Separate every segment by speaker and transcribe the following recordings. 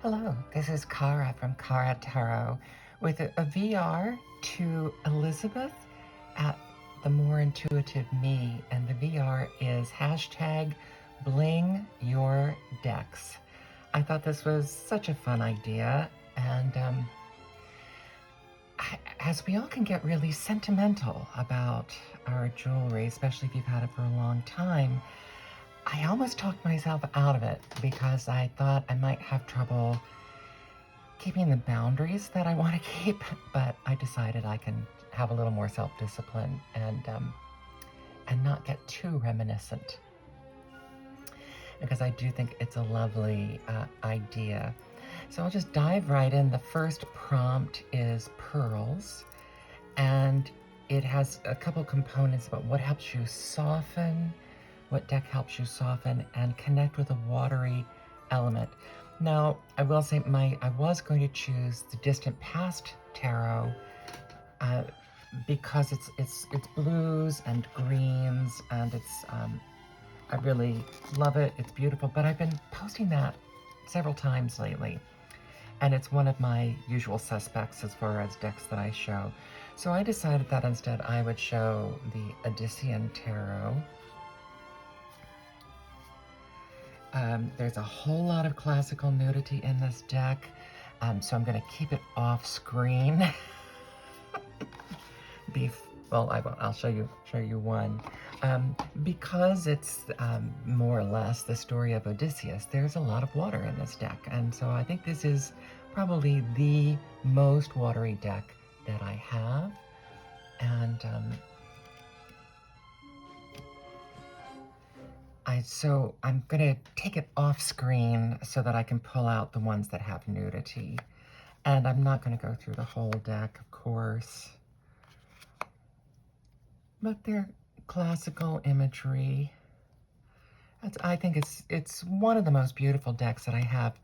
Speaker 1: Hello, this is Cara from Cara Tarot with a VR to Elizabeth at the More Intuitive Me, and the VR is hashtag Bling Your Decks. I thought this was such a fun idea, and as we all can get really sentimental about our jewelry, especially if you've had it for a long time, I almost talked myself out of it because I thought I might have trouble keeping the boundaries that I want to keep, but I decided I can have a little more self-discipline and not get too reminiscent, because I do think it's a lovely idea. So I'll just dive right in. The first prompt is pearls, and it has a couple components about what helps you soften, what deck helps you soften and connect with a watery element. Now, I will say I was going to choose the Distant Past Tarot because it's blues and greens, and I really love it. It's beautiful, but I've been posting that several times lately, and it's one of my usual suspects as far as decks that I show. So I decided that instead I would show the Odyssean Tarot. There's a whole lot of classical nudity in this deck, so I'm going to keep it off screen. Well, I won't. I'll show you one. Because it's more or less the story of Odysseus, there's a lot of water in this deck, and so I think this is probably the most watery deck that I have, and so I'm gonna take it off screen so that I can pull out the ones that have nudity. And I'm not gonna go through the whole deck, of course. But they're classical imagery. I think it's one of the most beautiful decks that I have.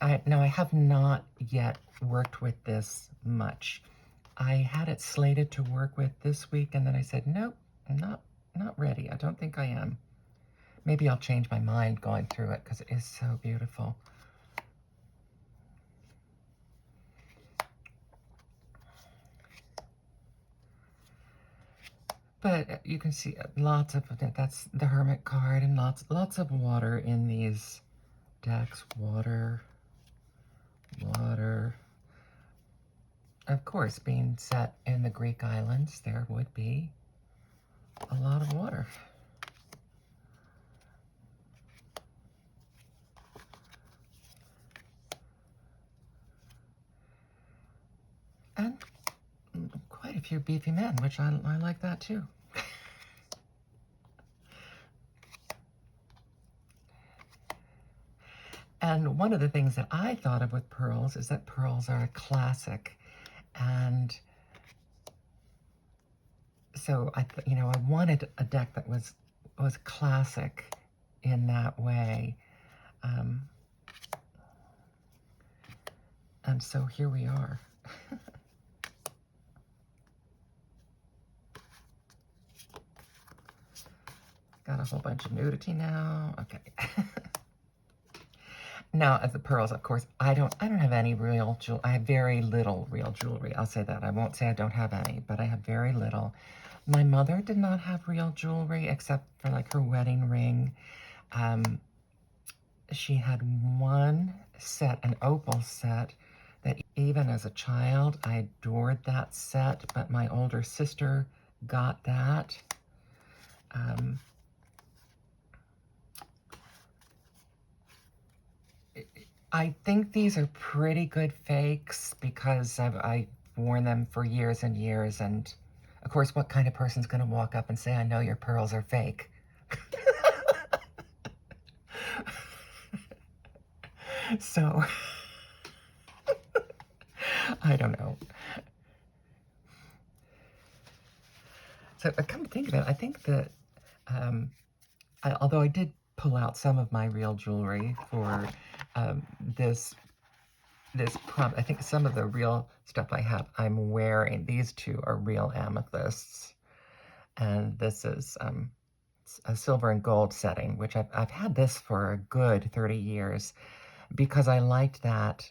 Speaker 1: I have not yet worked with this much. I had it slated to work with this week, and then I said, nope, I'm not ready. I don't think I am. Maybe I'll change my mind going through it because it is so beautiful. But you can see lots of, that's the Hermit card, and lots of water in these decks. Water. Of course, being set in the Greek islands, there would be a lot of water. And quite a few beefy men, which I like that too. And one of the things that I thought of with pearls is that pearls are a classic. And so I wanted a deck that was classic in that way. And so here we are. Got a whole bunch of nudity now. Okay. Now, as the pearls, of course, I don't have any real jewelry. I have very little real jewelry. I'll say that. I won't say I don't have any, but I have very little. My mother did not have real jewelry except for like her wedding ring. She had one set, an opal set, that even as a child, I adored that set, but my older sister got that. I think these are pretty good fakes because I've worn them for years and years, and of course, what kind of person's going to walk up and say, I know your pearls are fake? So, I don't know. So, come to think of it, I think that, although I did pull out some of my real jewelry for this prompt, I think some of the real stuff I'm wearing, these two are real amethysts. And this is a silver and gold setting, which I've had this for a good 30 years. because I liked that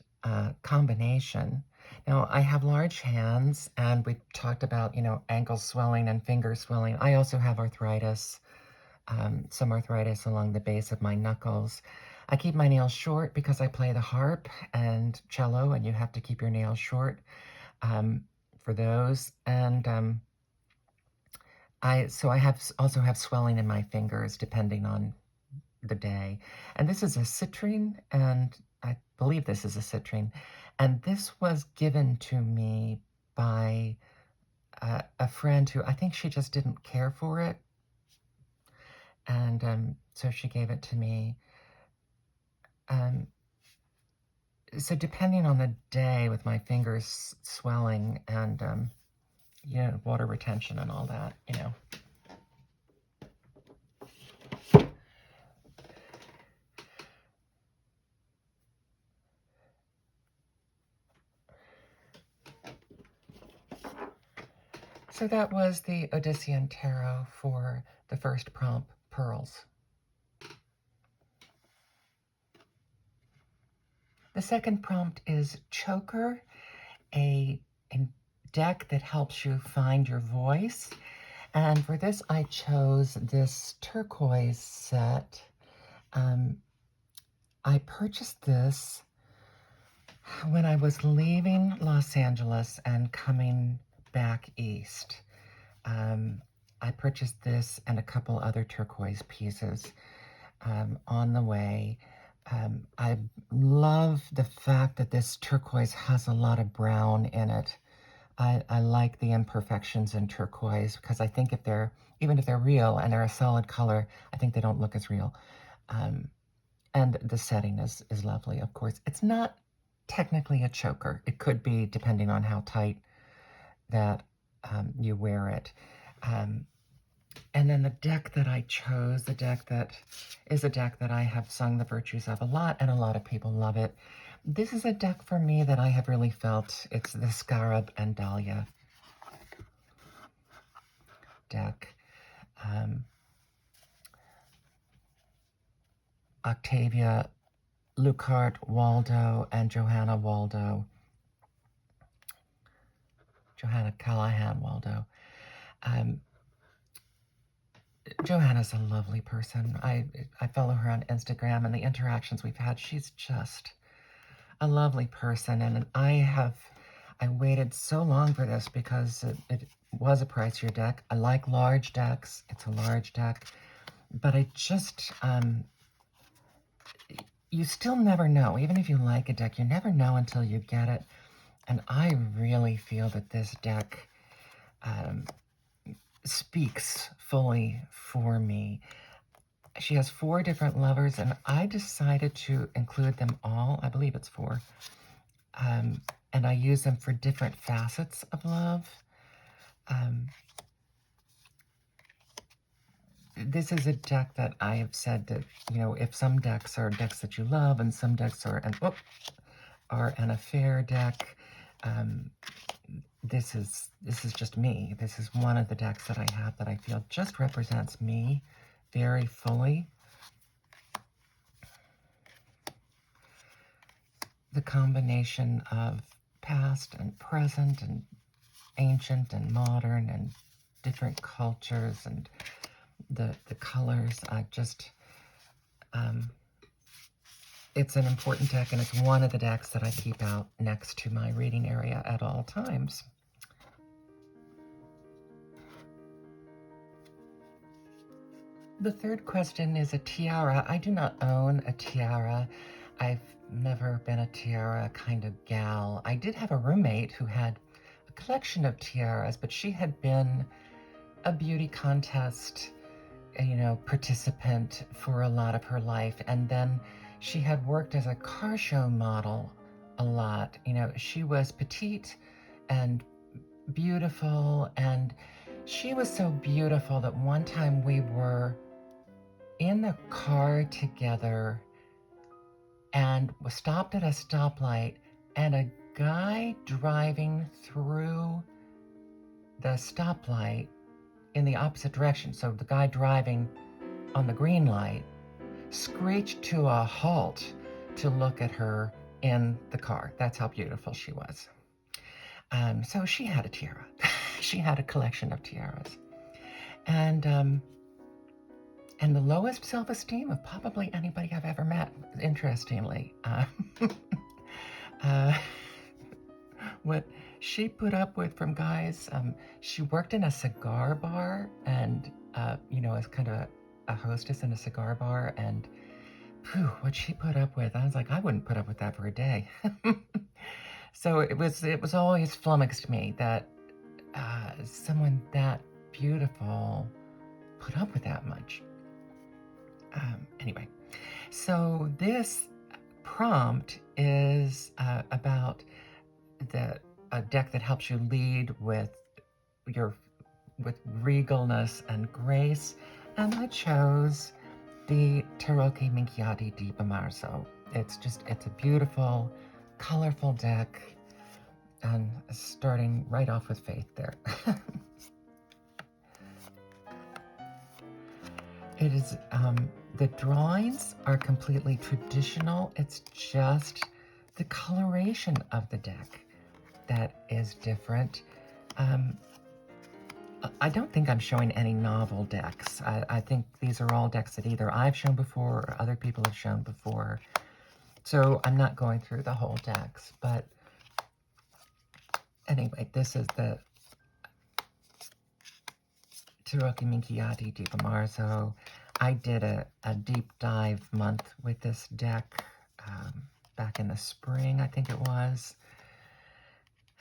Speaker 1: combination. Now, I have large hands, and we talked about, ankle swelling and finger swelling. I also have arthritis, some arthritis along the base of my knuckles. I keep my nails short because I play the harp and cello, and you have to keep your nails short for those. And I also have swelling in my fingers depending on the day. And this is a citrine, and I believe this is a citrine. And this was given to me by a friend who, I think she just didn't care for it. And so she gave it to me. So depending on the day, with my fingers swelling and, water retention and all that. So that was the Odyssean Tarot for the first prompt, Pearls. The second prompt is Choker, a deck that helps you find your voice. And for this, I chose this turquoise set. I purchased this when I was leaving Los Angeles and coming back east. I purchased this and a couple other turquoise pieces on the way. I love the fact that this turquoise has a lot of brown in it. I like the imperfections in turquoise because I think even if they're real and they're a solid color, I think they don't look as real. And the setting is lovely, of course. It's not technically a choker. It could be, depending on how tight that you wear it. And then the deck that I chose, the deck that is a deck that I have sung the virtues of a lot, and a lot of people love it. This is a deck for me that I have really felt. It's the Scarab and Dahlia deck. Octavia Lucart Waldo and Johanna Callahan Waldo. Johanna's a lovely person. I follow her on Instagram, and the interactions we've had, she's just a lovely person. And I waited so long for this because it was a pricier deck. I like large decks. It's a large deck. But I just, you still never know. Even if you like a deck, you never know until you get it. And I really feel that this deck speaks fully for me. She has 4 different lovers, and I decided to include them all. I believe it's 4. And I use them for different facets of love. This is a deck that I have said that, if some decks are decks that you love and some decks are an affair deck, this is just me. This is one of the decks that I have that I feel just represents me very fully. The combination of past and present and ancient and modern and different cultures and the colors, it's an important deck, and it's one of the decks that I keep out next to my reading area at all times. The third question is a tiara. I do not own a tiara. I've never been a tiara kind of gal. I did have a roommate who had a collection of tiaras, but she had been a beauty contest, participant for a lot of her life. And then she had worked as a car show model a lot. She was petite and beautiful, and she was so beautiful that one time we were in the car together and was stopped at a stoplight, and a guy driving through the stoplight in the opposite direction, so the guy driving on the green light, screeched to a halt to look at her in the car. That's how beautiful she was. So she had a tiara. She had a collection of tiaras. And the lowest self-esteem of probably anybody I've ever met, interestingly. What she put up with from guys, she worked in a cigar bar and, as kind of a hostess in a cigar bar, and what she put up with, I was like, I wouldn't put up with that for a day. So it was always flummoxed me that someone that beautiful put up with that much. Anyway, so this prompt is about a deck that helps you lead with regalness and grace, and I chose the Tarocchi Minchiati di Bamarzo. It's a beautiful, colorful deck, and starting right off with Faith there. It is, the drawings are completely traditional. It's just the coloration of the deck that is different. I don't think I'm showing any novel decks. I think these are all decks that either I've shown before or other people have shown before. So I'm not going through the whole decks, but anyway, this is the Tarocchi Minchiati di Bamarzo. I did a deep dive month with this deck back in the spring, I think it was.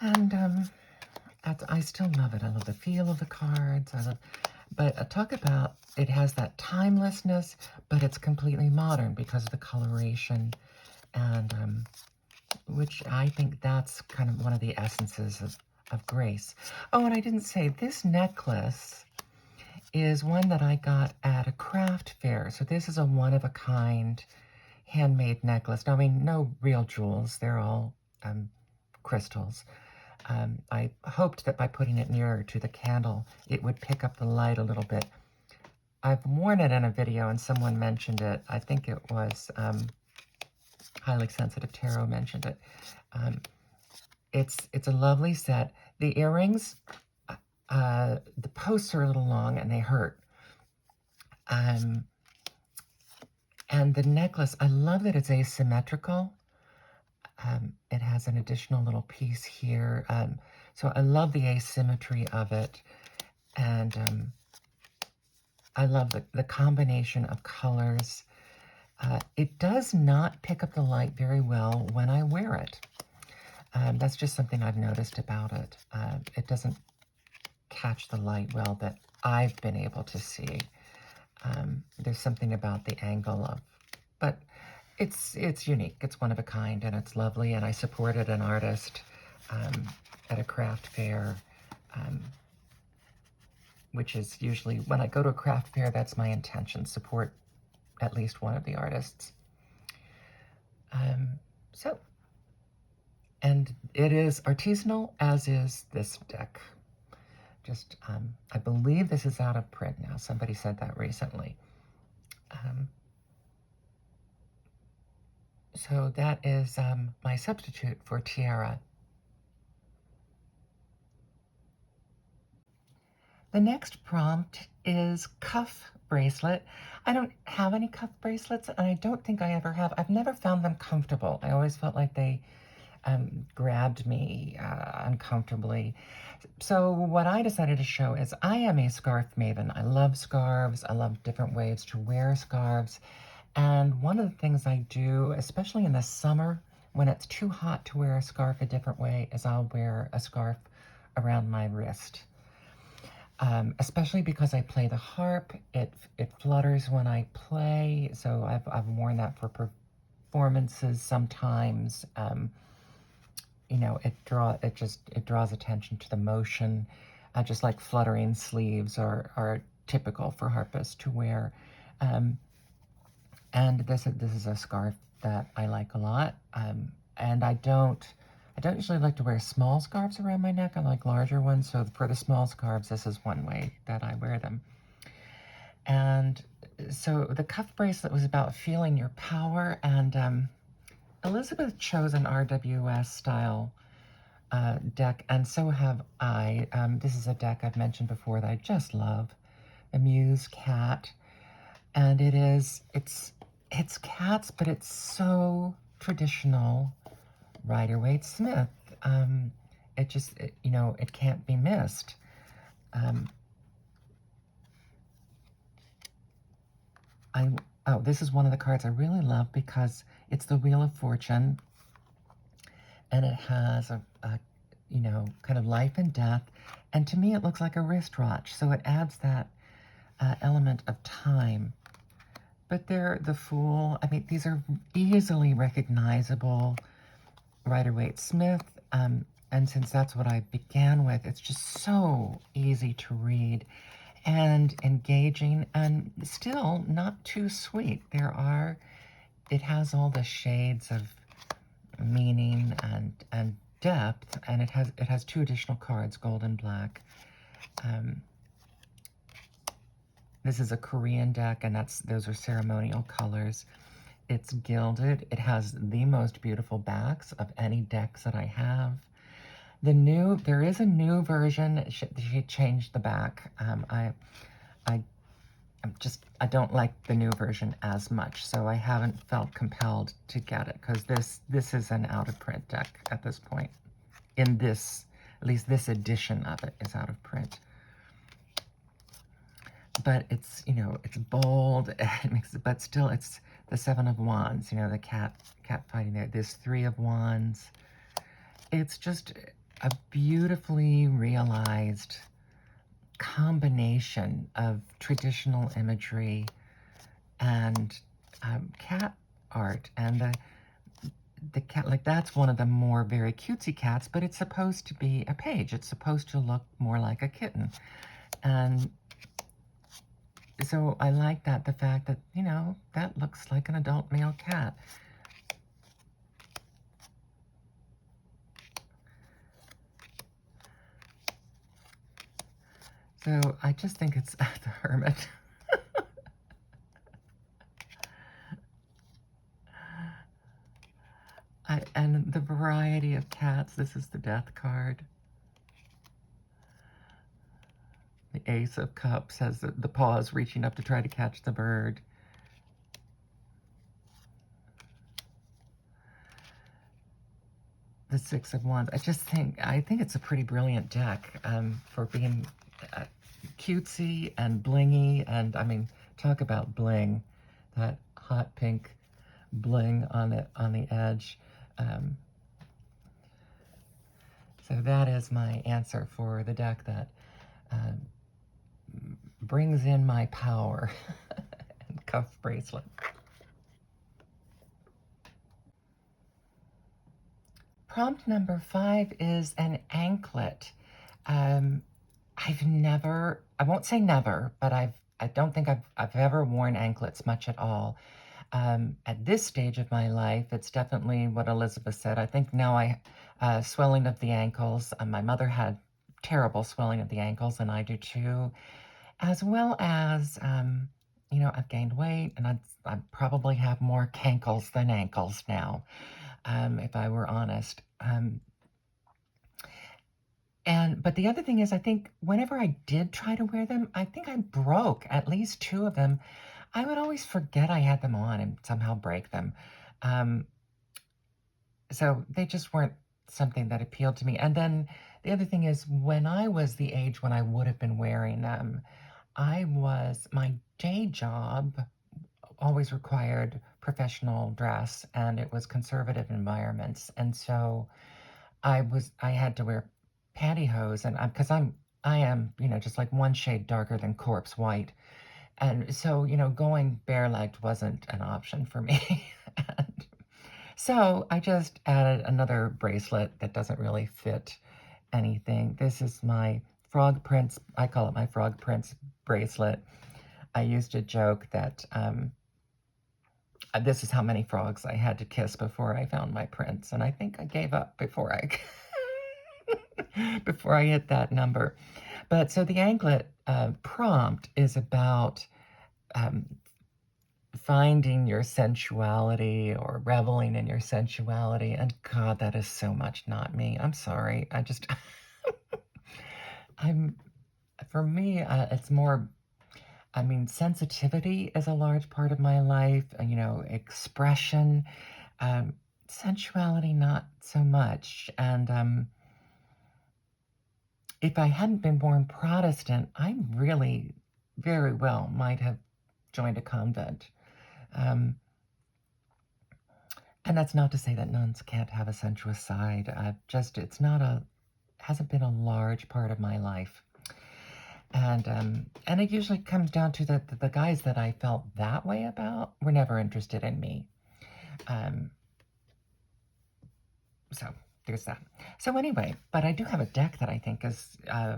Speaker 1: And I still love it. I love the feel of the cards. But talk about, it has that timelessness, but it's completely modern because of the coloration, and which I think that's kind of one of the essences of grace. Oh, and I didn't say, this necklace is one that I got at a craft fair. So this is a one-of-a-kind handmade necklace. Now, I mean, no real jewels. They're all crystals. I hoped that by putting it nearer to the candle, it would pick up the light a little bit. I've worn it in a video and someone mentioned it. I think it was Highly Sensitive Tarot mentioned it. It's a lovely set. The earrings, the posts are a little long and they hurt. And the necklace, I love that it's asymmetrical. It has an additional little piece here. So I love the asymmetry of it. And I love the combination of colors. It does not pick up the light very well when I wear it. That's just something I've noticed about it. It doesn't catch the light well that I've been able to see. There's something about the angle of, but it's unique. It's one of a kind, and it's lovely. And I supported an artist at a craft fair, which is usually when I go to a craft fair, that's my intention, support at least one of the artists. And it is artisanal, as is this deck. Just, I believe this is out of print now. Somebody said that recently. So that is my substitute for Tiara. The next prompt is cuff bracelet. I don't have any cuff bracelets, and I don't think I ever have. I've never found them comfortable. I always felt like they grabbed me uncomfortably. So what I decided to show is I am a scarf maven. I love scarves. I love different ways to wear scarves. And one of the things I do, especially in the summer, when it's too hot to wear a scarf a different way, is I'll wear a scarf around my wrist. Especially because I play the harp, it flutters when I play, so I've worn that for performances sometimes. You know, it draws attention to the motion, just like fluttering sleeves are typical for harpists to wear. And this is a scarf that I like a lot. And I don't usually like to wear small scarves around my neck. I like larger ones. So for the small scarves, this is one way that I wear them. And so the cuff bracelet was about feeling your power. And Elizabeth chose an RWS style deck, and so have I. This is a deck I've mentioned before that I just love, the Muse Cat, and it's cats, but it's so traditional Rider-Waite-Smith. It can't be missed. This is one of the cards I really love because it's the Wheel of Fortune, and it has a kind of life and death, and to me it looks like a wristwatch, so it adds that element of time. But they're the Fool. I mean, these are easily recognizable Rider-Waite-Smith, and since that's what I began with, it's just so easy to read and engaging, and still not too sweet. It has all the shades of meaning and depth, and it has two additional cards, gold and black. This is a Korean deck, and those are ceremonial colors. It's gilded. It has the most beautiful backs of any decks that I have. There is a new version. She changed the back. I don't like the new version as much, so I haven't felt compelled to get it, because this is an out-of-print deck at this point. At least this edition of it is out of print. But it's bold, but still it's the Seven of Wands, the cat fighting there. This Three of Wands. It's just a beautifully realized combination of traditional imagery and cat art, and the cat, like, that's one of the more very cutesy cats, but it's supposed to be a page. It's supposed to look more like a kitten, and so I like the fact that that looks like an adult male cat. So I just think it's the Hermit. And the variety of cats. This is the Death card. The Ace of Cups has the paws reaching up to try to catch the bird. The Six of Wands. I think it's a pretty brilliant deck for being cutesy and blingy, and I mean, talk about bling, that hot pink bling on the edge. So that is my answer for the deck that brings in my power. And Cuff Bracelet. Prompt number 5 is an anklet. I won't say never, but I don't think I've ever worn anklets much at all. At this stage of my life, it's definitely what Elizabeth said. I think now swelling of the ankles. My mother had terrible swelling of the ankles, and I do too, as well as, I've gained weight, and I probably have more cankles than ankles now, if I were honest. But the other thing is, I think whenever I did try to wear them, I think I broke at least 2 of them. I would always forget I had them on and somehow break them. So they just weren't something that appealed to me. And then the other thing is, when I was the age when I would have been wearing them, my day job always required professional dress, and it was conservative environments. And so I had to wear pantyhose, and because I am, just like one shade darker than corpse white. And so, going bare-legged wasn't an option for me. And so I just added another bracelet that doesn't really fit anything. This is my Frog Prince. I call it my Frog Prince bracelet. I used to joke that this is how many frogs I had to kiss before I found my prince, and I think I gave up before I before I hit that number. But so the anklet prompt is about finding your sensuality or reveling in your sensuality. And God, that is so much not me. I'm sorry. I'm, for me, it's more, I mean, sensitivity is a large part of my life, you know, expression, um, sensuality, not so much. And if I hadn't been born Protestant, I really very well might have joined a convent. Um, and that's not to say that nuns can't have a sensuous side. It's not hasn't been a large part of my life. And it usually comes down to the guys that I felt that way about were never interested in me. So there's that. So anyway, but I do have a deck that I think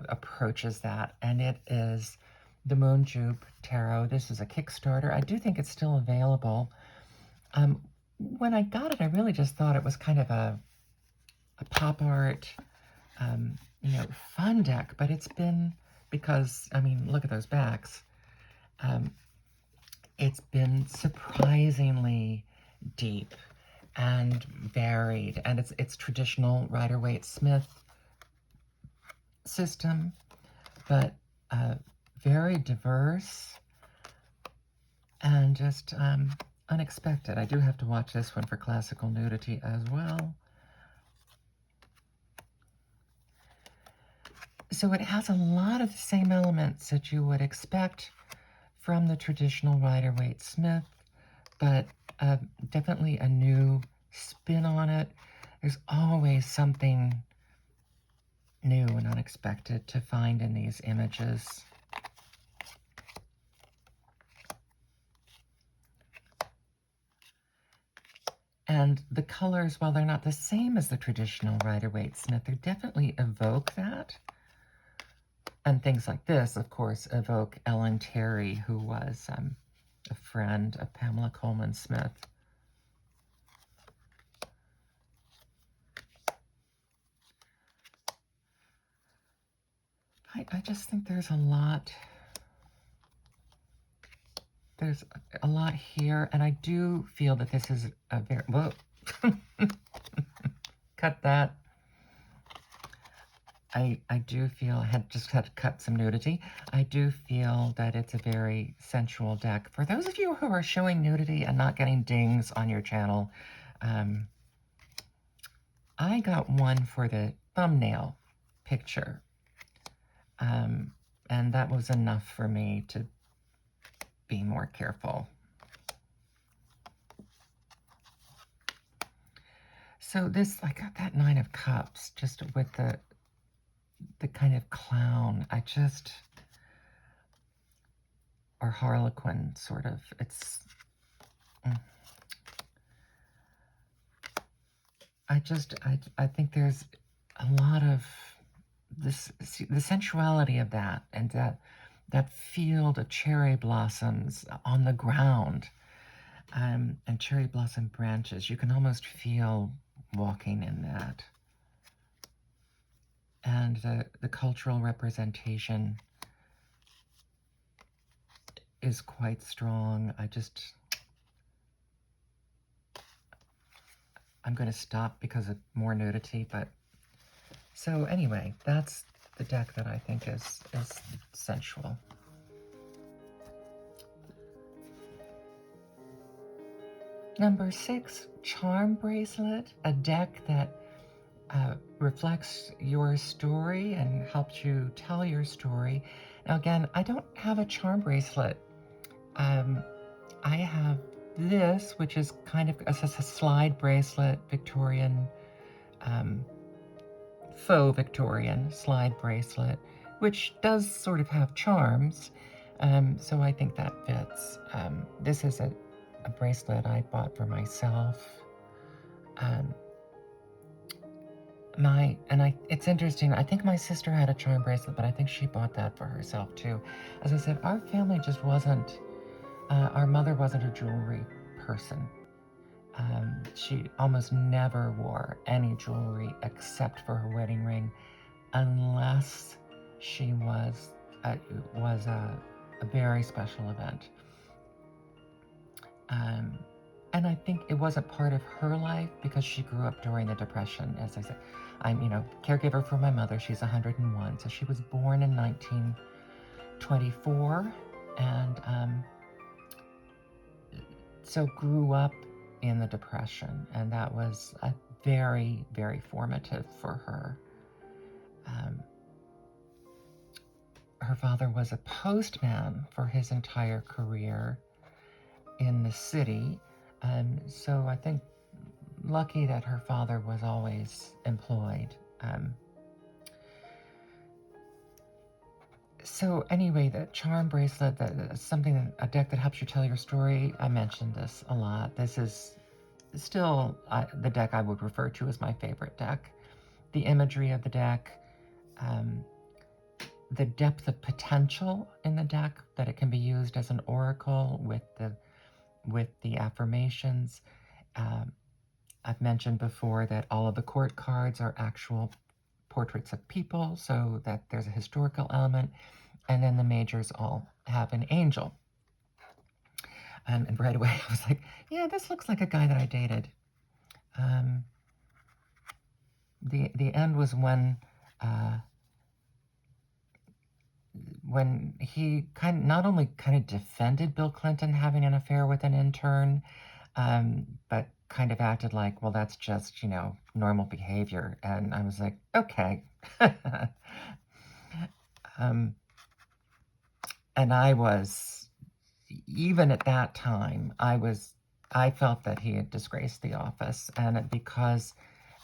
Speaker 1: approaches that, and it is the Moon Jupe Tarot. This is a Kickstarter. I do think it's still available. When I got it, I really just thought it was kind of a pop art, you know, fun deck, but it's been, because, I mean, look at those backs. It's been surprisingly deep and varied, and it's traditional Rider-Waite-Smith system, but very diverse and just unexpected. I do have to watch this one for classical nudity as well. So it has a lot of the same elements that you would expect from the traditional Rider-Waite-Smith, but definitely a new spin on it. There's always something new and unexpected to find in these images. And the colors, while they're not the same as the traditional Rider-Waite-Smith, they definitely evoke that. And things like this, of course, evoke Ellen Terry, who was a friend of Pamela Coleman Smith. I just think there's a lot here, and I do feel that this is a very, whoa, cut that. I do feel, I had to cut some nudity. I do feel that it's a very sensual deck. For those of you who are showing nudity and not getting dings on your channel, I got one for the thumbnail picture. And that was enough for me to be more careful. So this, like that Nine of Cups, just with the kind of clown, or Harlequin, sort of, I think there's a lot of this, the sensuality of that, and that field of cherry blossoms on the ground, and cherry blossom branches. You can almost feel walking in that. And the cultural representation is quite strong. I'm going to stop because of more nudity, but so anyway, that's the deck that I think is sensual. Number 6, Charm Bracelet, a deck that reflects your story and helps you tell your story. Now again, I don't have a charm bracelet. I have this, which is kind of a slide bracelet, Victorian, faux Victorian slide bracelet, which does sort of have charms. So I think that fits. This is a bracelet I bought for myself. It's interesting. I think my sister had a charm bracelet, but I think she bought that for herself too. As I said, our family just wasn't, our mother wasn't a jewelry person. She almost never wore any jewelry except for her wedding ring, unless she was a very special event. Um, and I think it wasn't part of her life because she grew up during the Depression. As I said, I'm, caregiver for my mother. She's 101. So she was born in 1924 and so grew up in the Depression. And that was a very, very formative for her. Her father was a postman for his entire career in the city. So I think lucky that her father was always employed. So anyway, the charm bracelet, something, a deck that helps you tell your story. I mentioned this a lot. This is still the deck I would refer to as my favorite deck. The imagery of the deck, the depth of potential in the deck, that it can be used as an oracle with the affirmations. I've mentioned before that all of the court cards are actual portraits of people, so that there's a historical element, and then the majors all have an angel. And right away I was like, yeah, this looks like a guy that I dated. The end was when he not only defended Bill Clinton having an affair with an intern, but kind of acted like, well, that's just, normal behavior. And I was like, okay. And I was, even at that time, I felt that he had disgraced the office. And because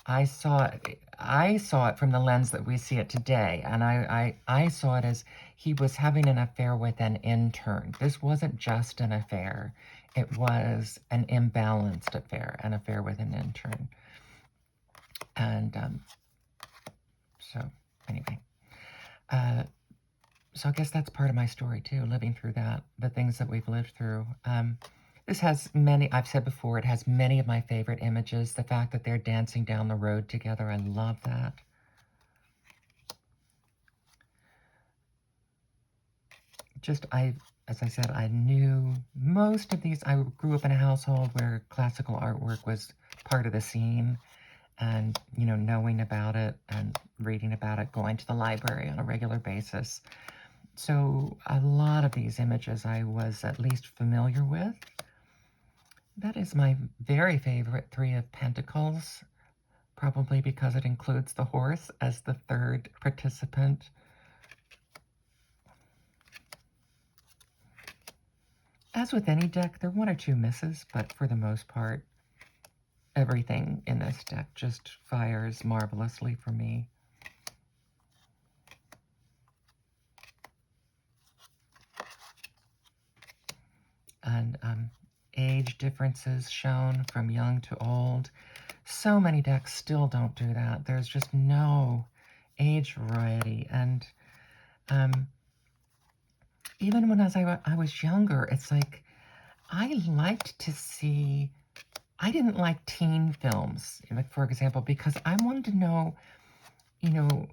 Speaker 1: I saw it from the lens that we see it today. And I saw it as he was having an affair with an intern. This wasn't just an affair. It was an imbalanced affair, an affair with an intern. And so anyway, so I guess that's part of my story too, living through that, the things that we've lived through. This has many, I've said before, it has many of my favorite images. The fact that they're dancing down the road together, I love that. As I said, I knew most of these. I grew up in a household where classical artwork was part of the scene, and, knowing about it and reading about it, going to the library on a regular basis. So a lot of these images I was at least familiar with. That is my very favorite Three of Pentacles, probably because it includes the horse as the third participant. As with any deck, there are one or two misses, but for the most part, everything in this deck just fires marvelously for me. And age differences shown from young to old. So many decks still don't do that. There's just no age variety. And even when I was younger, it's like I liked to see, I didn't like teen films, like, for example, because I wanted to know,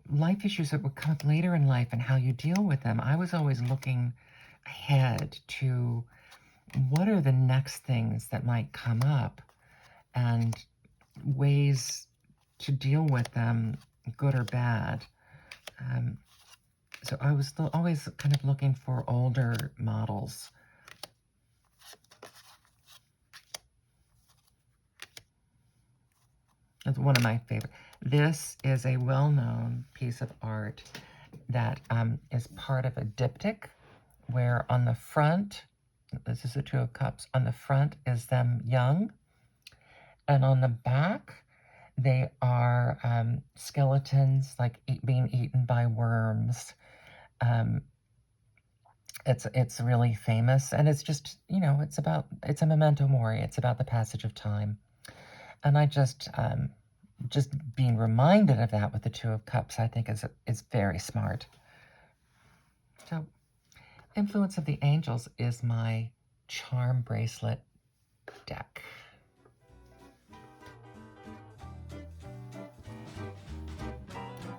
Speaker 1: life issues that would come up later in life and how you deal with them. I was always looking ahead to what are the next things that might come up and ways to deal with them, good or bad. So I was always kind of looking for older models. That's one of my favorite. This is a well-known piece of art that is part of a diptych, where on the front, this is the Two of Cups, on the front is them young, and on the back, they are skeletons, like being eaten by worms. It's really famous, and it's just, it's a memento mori. It's about the passage of time. And I just being reminded of that with the Two of Cups, I think is very smart. So, Influence of the Angels is my charm bracelet deck.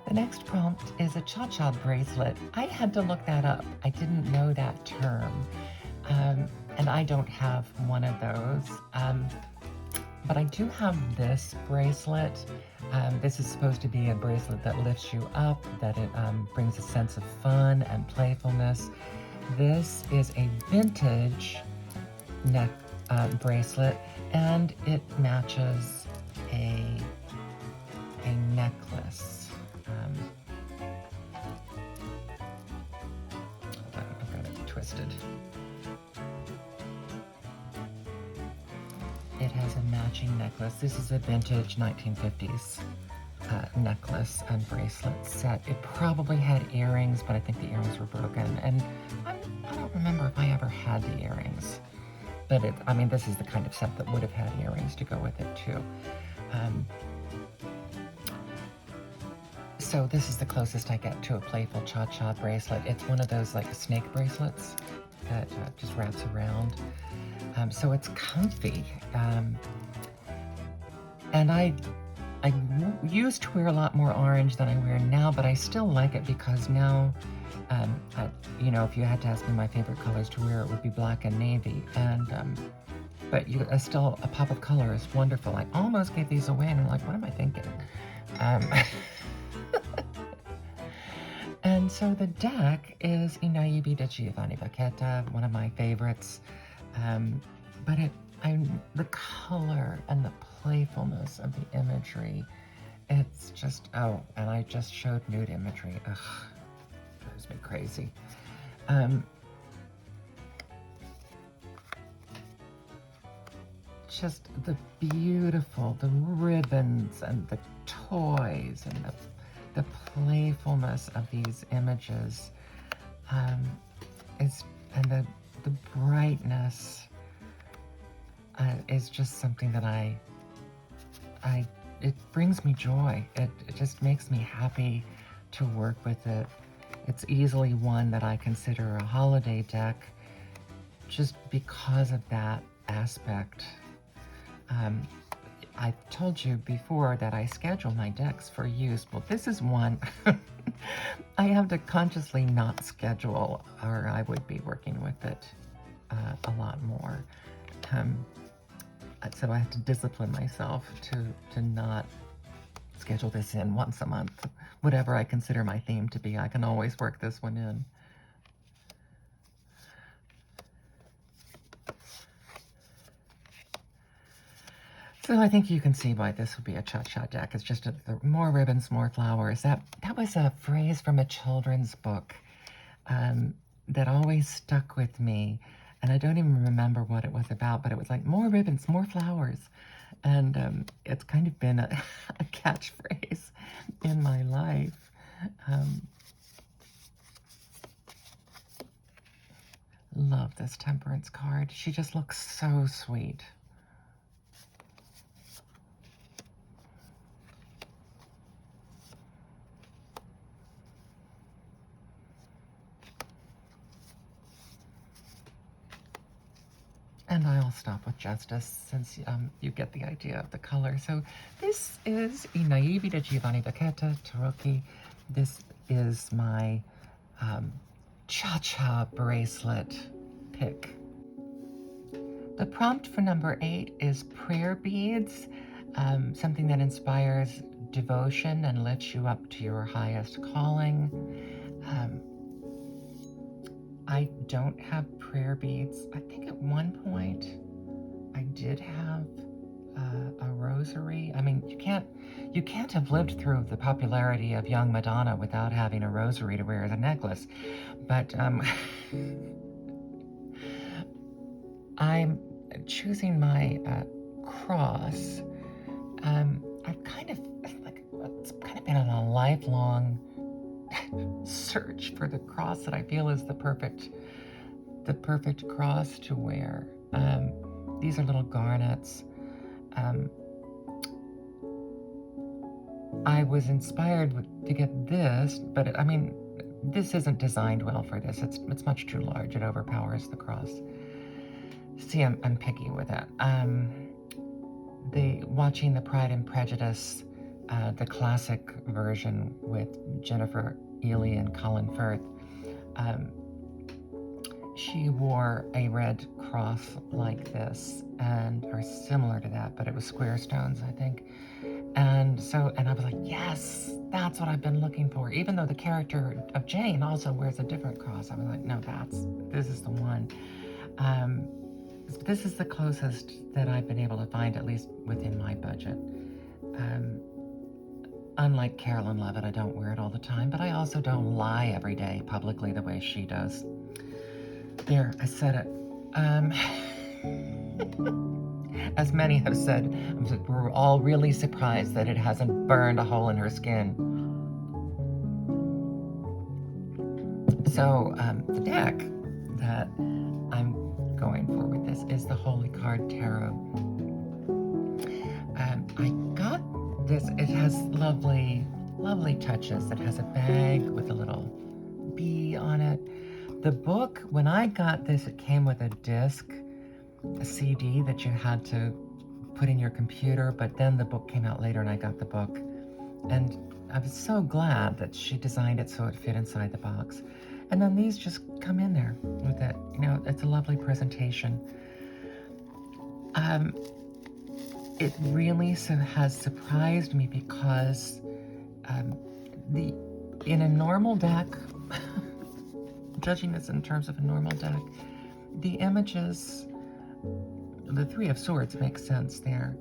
Speaker 1: The next prompt is a cha-cha bracelet. I had to look that up. I didn't know that term. and I don't have one of those. But I do have this bracelet. This is supposed to be a bracelet that lifts you up, that it brings a sense of fun and playfulness. This is a vintage neck bracelet, and it matches a necklace. I've got it twisted. It has a matching necklace. This is a vintage 1950s necklace and bracelet set. It probably had earrings, but I think the earrings were broken. And I don't remember if I ever had the earrings. But I mean, this is the kind of set that would have had earrings to go with it too. So this is the closest I get to a playful cha-cha bracelet. It's one of those like snake bracelets that just wraps around. So it's comfy. And I used to wear a lot more orange than I wear now, but I still like it because now, you know, if you had to ask me my favorite colors to wear, it would be black and navy. And but still, a pop of color is wonderful. I almost gave these away, and I'm like, what am I thinking? And so the deck is I Naivi di Giovanni Bacchetta, one of my favorites. But the color and the playfulness of the imagery, it's just, oh, and I just showed nude imagery. Ugh, drives me crazy. Just the beautiful, the ribbons and the toys and the playfulness of these images, and the brightness is just something that it brings me joy. It just makes me happy to work with it. It's easily one that I consider a holiday deck just because of that aspect. I've told you before that I schedule my decks for use. Well, this is one I have to consciously not schedule, or I would be working with it a lot more. So I have to discipline myself to not schedule this in once a month. Whatever I consider my theme to be, I can always work this one in. So I think you can see why this would be a cha-cha deck. It's just more ribbons, more flowers. That was a phrase from a children's book that always stuck with me. And I don't even remember what it was about, but it was like, more ribbons, more flowers. And it's kind of been a catchphrase in my life. Love this Temperance card. She just looks so sweet. And I'll stop with Justice since you get the idea of the color. So this is I Naivi di Giovanni Bacchetta Tarocchi. This is my cha-cha bracelet pick. The prompt for number 8 is prayer beads, something that inspires devotion and lifts you up to your highest calling. I don't have prayer beads. I think at one point I did have a rosary. I mean, you can't have lived through the popularity of young Madonna without having a rosary to wear as a necklace. But I'm choosing my cross. I've kind of it's kind of been on a lifelong search for the cross that I feel is the perfect cross to wear. These are little garnets. I was inspired to get this, but I mean, this isn't designed well for this. It's much too large. It overpowers the cross. See, I'm picky with it. Watching the Pride and Prejudice, the classic version with Jennifer Ely and Colin Firth, she wore a red cross like this, and or similar to that, but it was square stones, I think. And I was like, yes, that's what I've been looking for. Even though the character of Jane also wears a different cross, I was like, no, this is the one. This is the closest that I've been able to find, at least within my budget. Unlike Carolyn Levitt, I don't wear it all the time, but I also don't lie every day publicly the way she does. There, I said it. As many have said, we're all really surprised that it hasn't burned a hole in her skin. So, the deck that I'm going for with this is the Holy Card Tarot. I got this, it has lovely, lovely touches. It has a bag with a little bee on it. The book, when I got this, it came with a disc, a CD that you had to put in your computer, but then the book came out later and I got the book. And I was so glad that she designed it so it fit inside the box. And then these just come in there with it. You know, it's a lovely presentation. It really has surprised me because in a normal deck, judging this in terms of a normal deck, the images, the Three of Swords makes sense there.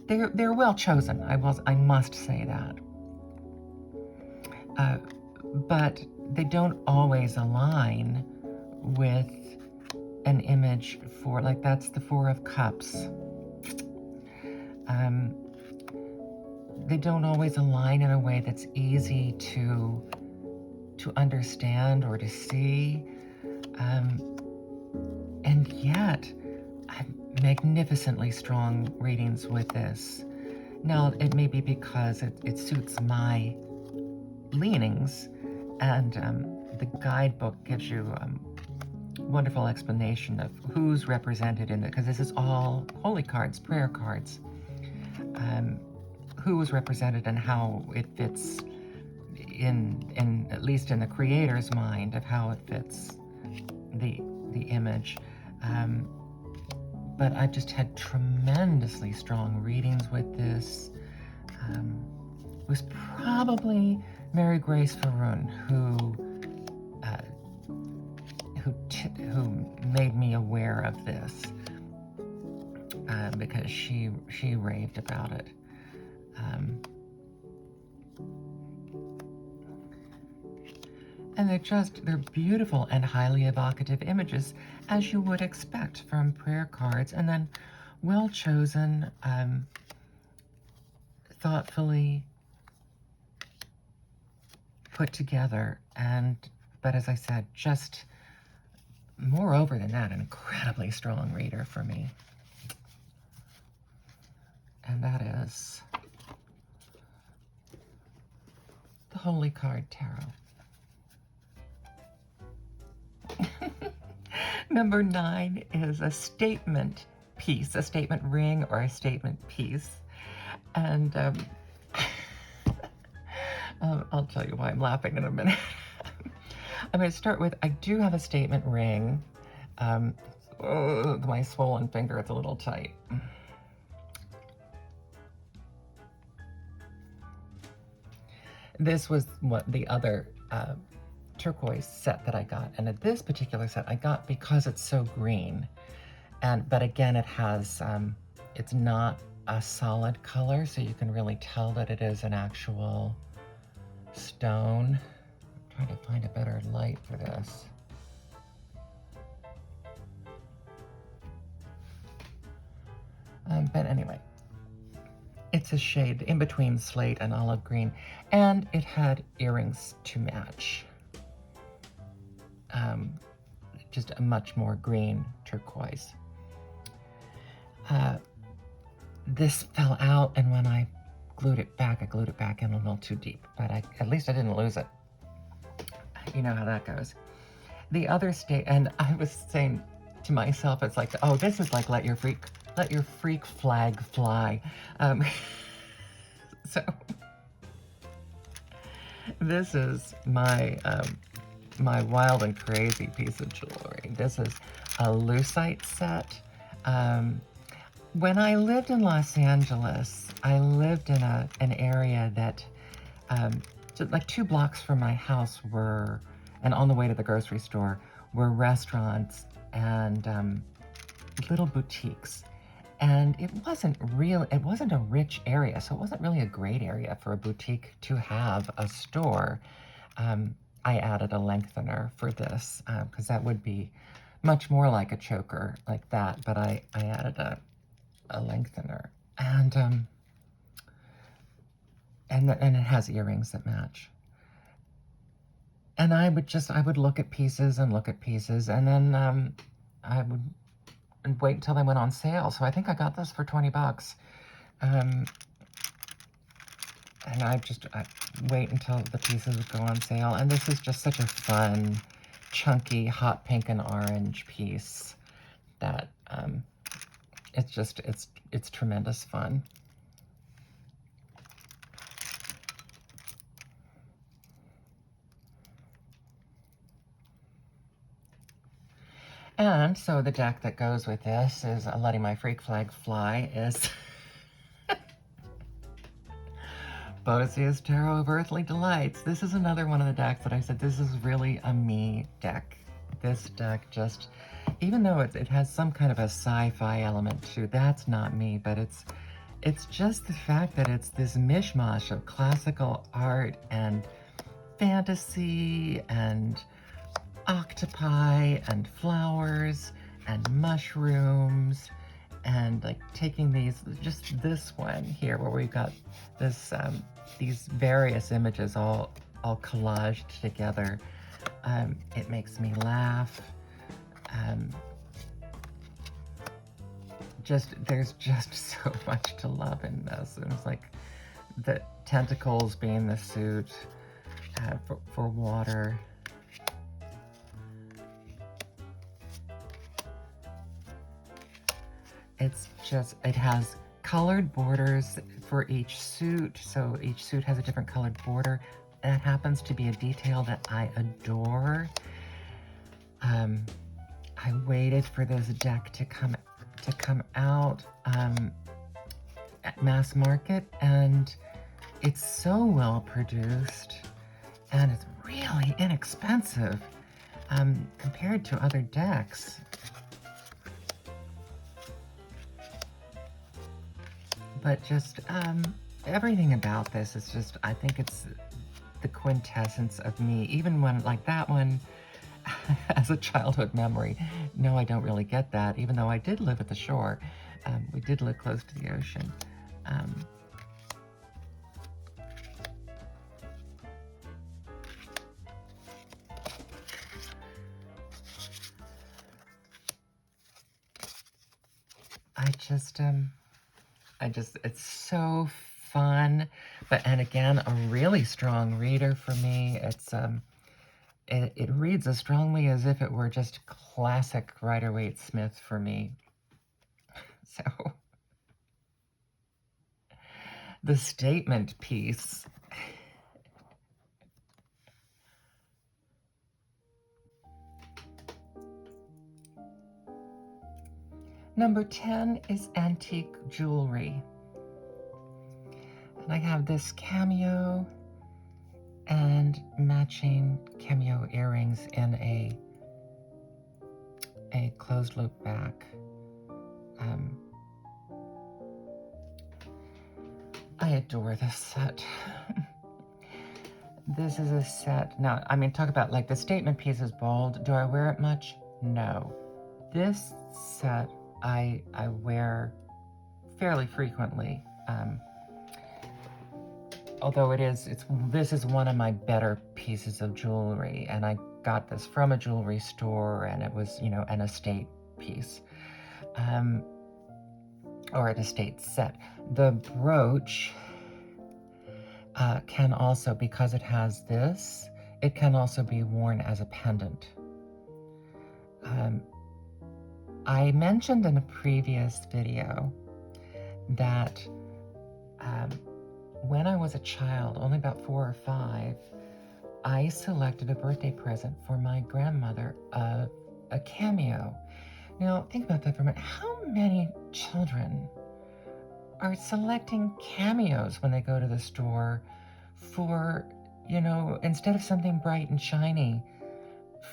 Speaker 1: They're well chosen. I must say that. But they don't always align with an image for, like, that's the Four of Cups. They don't always align in a way that's easy to understand or to see. And yet, magnificently strong readings with this. Now, it may be because it suits my leanings, and the guidebook gives you wonderful explanation of who's represented in it, because this is all holy cards, prayer cards. Who is represented and how it fits in at least in the creator's mind of how it fits the image. But I've just had tremendously strong readings with this. It was probably Mary Grace Faroon who made me aware of this, because she raved about it. And they're beautiful and highly evocative images, as you would expect from prayer cards, and then well chosen, thoughtfully put together, but as I said, just moreover than that, an incredibly strong reader for me. And that is the Holy Card Tarot. Number 9 is a statement piece, a statement ring or a statement piece. And I'll tell you why I'm laughing in a minute. I'm going to start with, I do have a statement ring. My swollen finger, it's a little tight. This was what the other turquoise set that I got, and at this particular set I got because it's so green, but again it has it's not a solid color, so you can really tell that it is an actual stone. I'm trying to find a better light for this. But anyway, it's a shade in between slate and olive green, and it had earrings to match. Just a much more green turquoise. This fell out, and when I glued it back in a little too deep, but at least I didn't lose it. You know how that goes. The other and I was saying to myself, it's like, oh, this is like let your freak flag fly. So this is my my wild and crazy piece of jewelry. This is a lucite set. When I lived in Los Angeles, I lived in an area that, just like 2 blocks from my house were, and on the way to the grocery store, were restaurants and little boutiques. And it wasn't a rich area, so it wasn't really a great area for a boutique to have a store. I added a lengthener for this, because that would be much more like a choker like that, but I added a lengthener. And it has earrings that match. And I would look at pieces and look at pieces, and then I would wait until they went on sale. So I think I got this for 20 bucks. And I wait until the pieces would go on sale. And this is just such a fun, chunky, hot pink and orange piece that it's tremendous fun. And so the deck that goes with this is Letting My Freak Flag Fly is Bozia's Tarot of Earthly Delights. This is another one of the decks that I said, this is really a me deck. This deck just, even though it has some kind of a sci-fi element to, that's not me, but it's just the fact that it's this mishmash of classical art and fantasy and octopi and flowers and mushrooms, and like taking just this one here where we've got this these various images all collaged together. It makes me laugh. There's just so much to love in this. And it's like the tentacles being the suit for water. It has colored borders for each suit, so each suit has a different colored border. That happens to be a detail that I adore. I waited for this deck to come out at mass market, and it's so well produced, and it's really inexpensive compared to other decks. But just everything about this is just, I think it's the quintessence of me. Even when, like that one, as a childhood memory, no, I don't really get that, even though I did live at the shore. We did live close to the ocean. It's so fun, and again, a really strong reader for me. It reads as strongly as if it were just classic Rider-Waite-Smith for me. So, the statement piece. Number 10 is antique jewelry. And I have this cameo and matching cameo earrings in a closed loop back. I adore this set. This is a set. Now, I mean, talk about like the statement piece is bold. Do I wear it much? No. This set I wear fairly frequently. Although this is one of my better pieces of jewelry, and I got this from a jewelry store, and it was, you know, an estate piece, or an estate set. The brooch can also, because it has this, it can also be worn as a pendant. I mentioned in a previous video that when I was a child, only about 4 or 5, I selected a birthday present for my grandmother, a cameo. Now, think about that for a minute. How many children are selecting cameos when they go to the store for, instead of something bright and shiny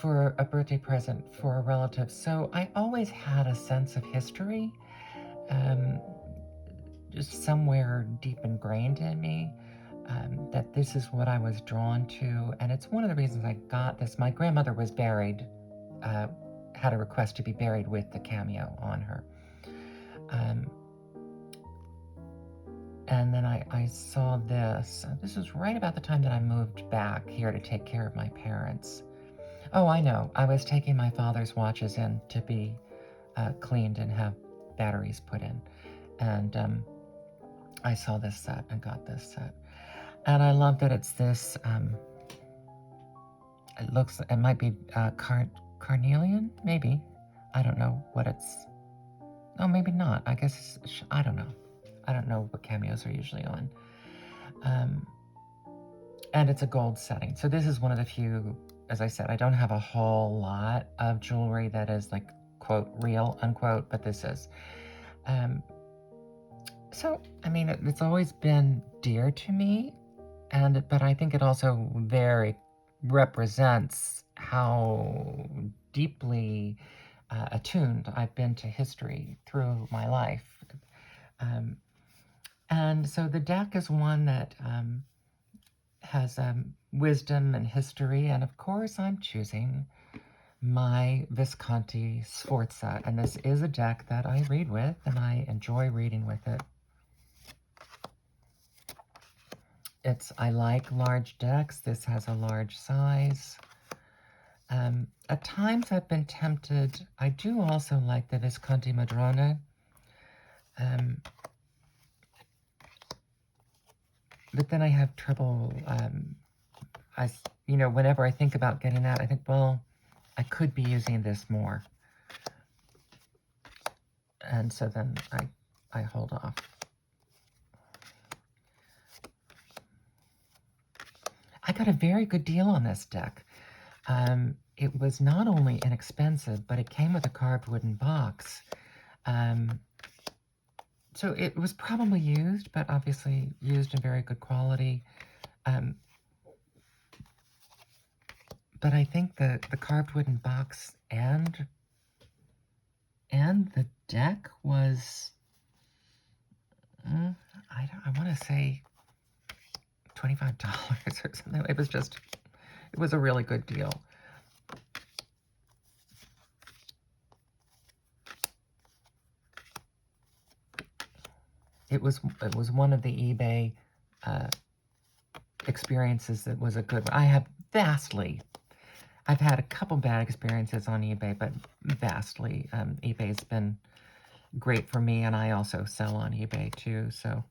Speaker 1: for a birthday present for a relative? So I always had a sense of history, um, just somewhere deep ingrained in me, that this is what I was drawn to. And it's one of the reasons I got this. My grandmother was buried, had a request to be buried with the cameo on her. And then I saw this. This was right about the time that I moved back here to take care of my parents. Oh, I know. I was taking my father's watches in to be cleaned and have batteries put in. And I saw this set and got this set. And I love that it's this, it might be carnelian, maybe. I don't know what it's, oh, maybe not. I guess, I don't know. I don't know what cameos are usually on. And it's a gold setting. So this is one of the few, as I said, I don't have a whole lot of jewelry that is like, quote, real, unquote, but this is. So, I mean, it's always been dear to me, but I think it also very represents how deeply attuned I've been to history through my life. And so the deck is one that has wisdom and history, and of course I'm choosing my Visconti Sforza, and this is a deck that I read with, and I enjoy reading with it. I like large decks. This has a large size. At times I've been tempted. I do also like the Visconti Madrone. But then I have trouble, whenever I think about getting that, I think, well, I could be using this more. And so then I hold off. I got a very good deal on this deck. It was not only inexpensive, but it came with a carved wooden box. So it was probably used, but obviously used in very good quality. But I think the carved wooden box and the deck was, I want to say $25 or something. It was a really good deal. It was one of the eBay experiences that was a good one. I've had a couple bad experiences on eBay, but vastly, eBay's been great for me, and I also sell on eBay too, so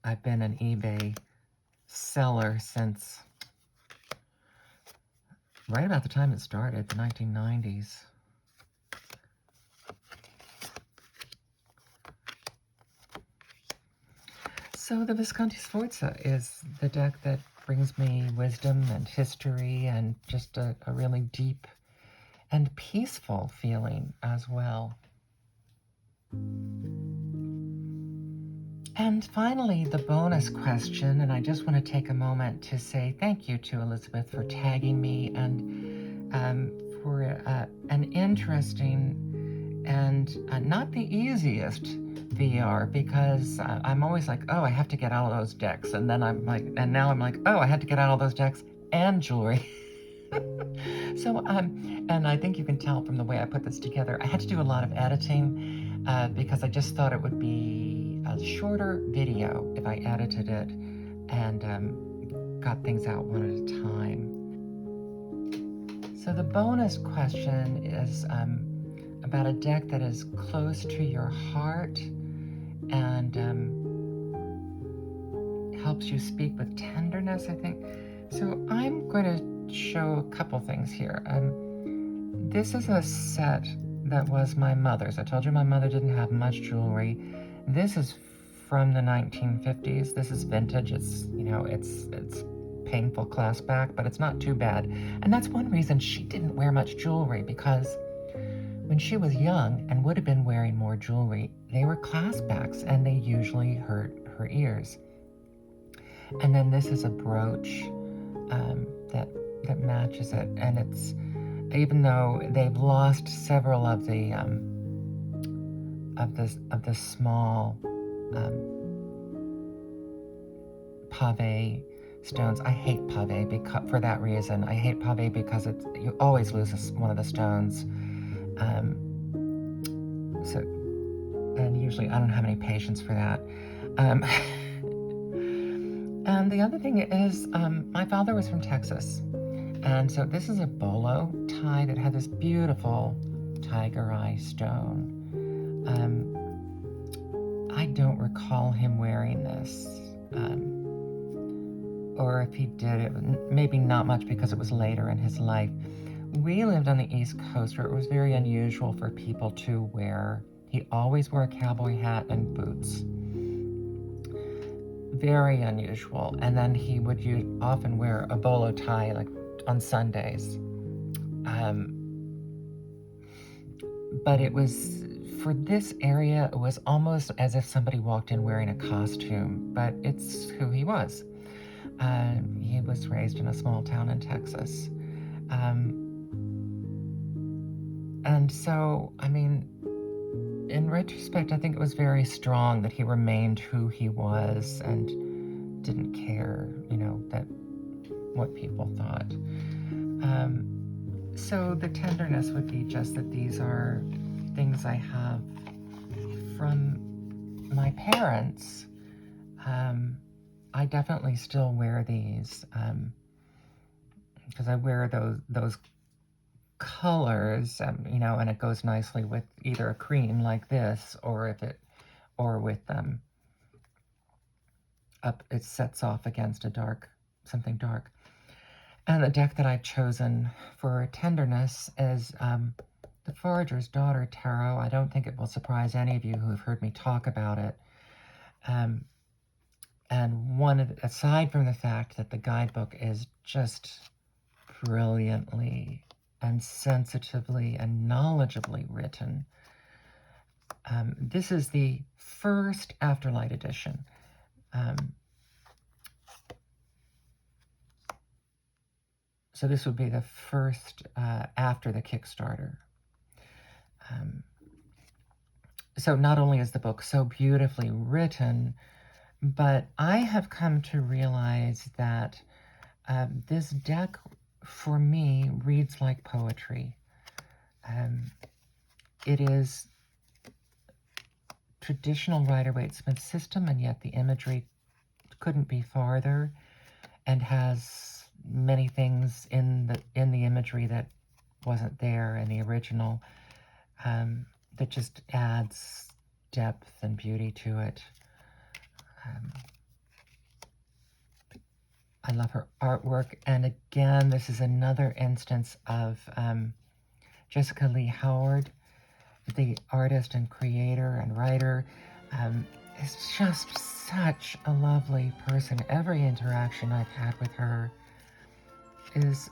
Speaker 1: I've been an eBay seller since right about the time it started, the 1990s. So the Visconti Sforza is the deck that brings me wisdom and history and just a really deep and peaceful feeling as well. And finally, the bonus question, and I just want to take a moment to say thank you to Elizabeth for tagging me and for an interesting and not the easiest VR, because I'm always like, oh, I have to get out of those decks, and then now I'm like, oh, I had to get out of those decks and jewelry. So, and I think you can tell from the way I put this together, I had to do a lot of editing because I just thought it would be a shorter video if I edited it and got things out one at a time. So the bonus question is about a deck that is close to your heart and helps you speak with tenderness, I think. So I'm going to show a couple things here. This is a set that was my mother's. I told you my mother didn't have much jewelry. This is from the 1950s. This is vintage. It's, you know, it's painful clasp back, but it's not too bad. And that's one reason she didn't wear much jewelry, because when she was young and would have been wearing more jewelry, they were clasp backs and they usually hurt her ears. And then this is a brooch that matches it, and it's, even though they've lost several of the small pave stones. I hate pave because, for that reason. I hate pave because you always lose one of the stones. So, and usually I don't have any patience for that. And the other thing is, my father was from Texas. And so this is a bolo tie that had this beautiful tiger eye stone. I don't recall him wearing this. Or if he did, it maybe not much because it was later in his life. We lived on the East Coast where it was very unusual for people to wear. He always wore a cowboy hat and boots. Very unusual. And then he would often wear a bolo tie, like on Sundays. But it was, for this area, it was almost as if somebody walked in wearing a costume, but it's who he was. He was raised in a small town in Texas. And so, I mean, in retrospect, I think it was very strong that he remained who he was and didn't care, you know, that what people thought. So the tenderness would be just that these are things I have from my parents. I definitely still wear these because I wear those colors, you know, and it goes nicely with either a cream like this, or with it sets off against something dark. And the deck that I've chosen for tenderness is the Forager's Daughter Tarot. I don't think it will surprise any of you who have heard me talk about it. And aside from the fact that the guidebook is just brilliantly and sensitively and knowledgeably written, this is the first Afterlight edition. So this would be the first after the Kickstarter. So not only is the book so beautifully written, but I have come to realize that this deck, for me, reads like poetry. It is traditional Rider-Waite-Smith system, and yet the imagery couldn't be farther, and has many things in the imagery that wasn't there in the original, that just adds depth and beauty to it. I love her artwork, and again, this is another instance of Jessica Lee Howard, the artist and creator and writer, is just such a lovely person. Every interaction I've had with her is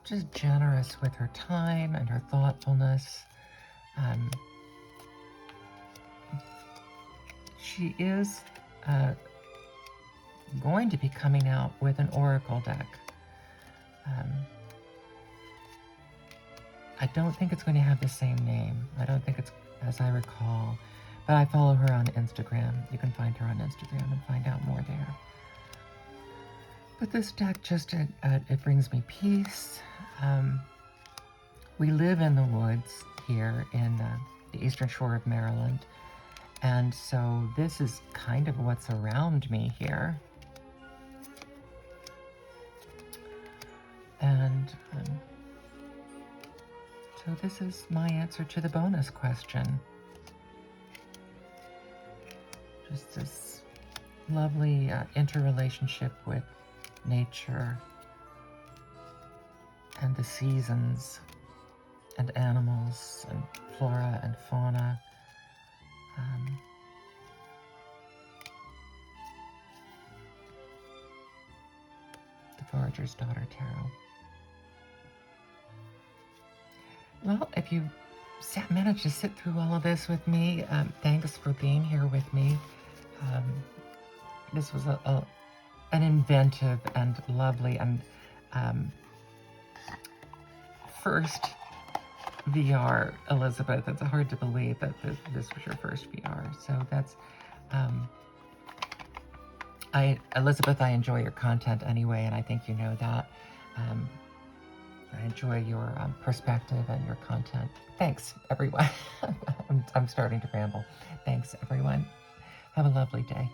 Speaker 1: just generous with her time and her thoughtfulness. She is going to be coming out with an oracle deck. I don't think it's going to have the same name. I don't think it's, as I recall, but I follow her on Instagram. You can find her on Instagram and find out more there. But this deck just, it brings me peace. We live in the woods here in the eastern shore of Maryland, and so this is kind of what's around me here. And so this is my answer to the bonus question. Just this lovely interrelationship with nature and the seasons and animals and flora and fauna. Forager's daughter, Tarot. Well, if you managed to sit through all of this with me, thanks for being here with me. This was an inventive and lovely and first VR, Elizabeth. It's hard to believe that this was your first VR. So that's, Elizabeth, I enjoy your content anyway, and I think you know that. I enjoy your perspective and your content. Thanks, everyone. I'm starting to ramble. Thanks, everyone. Have a lovely day.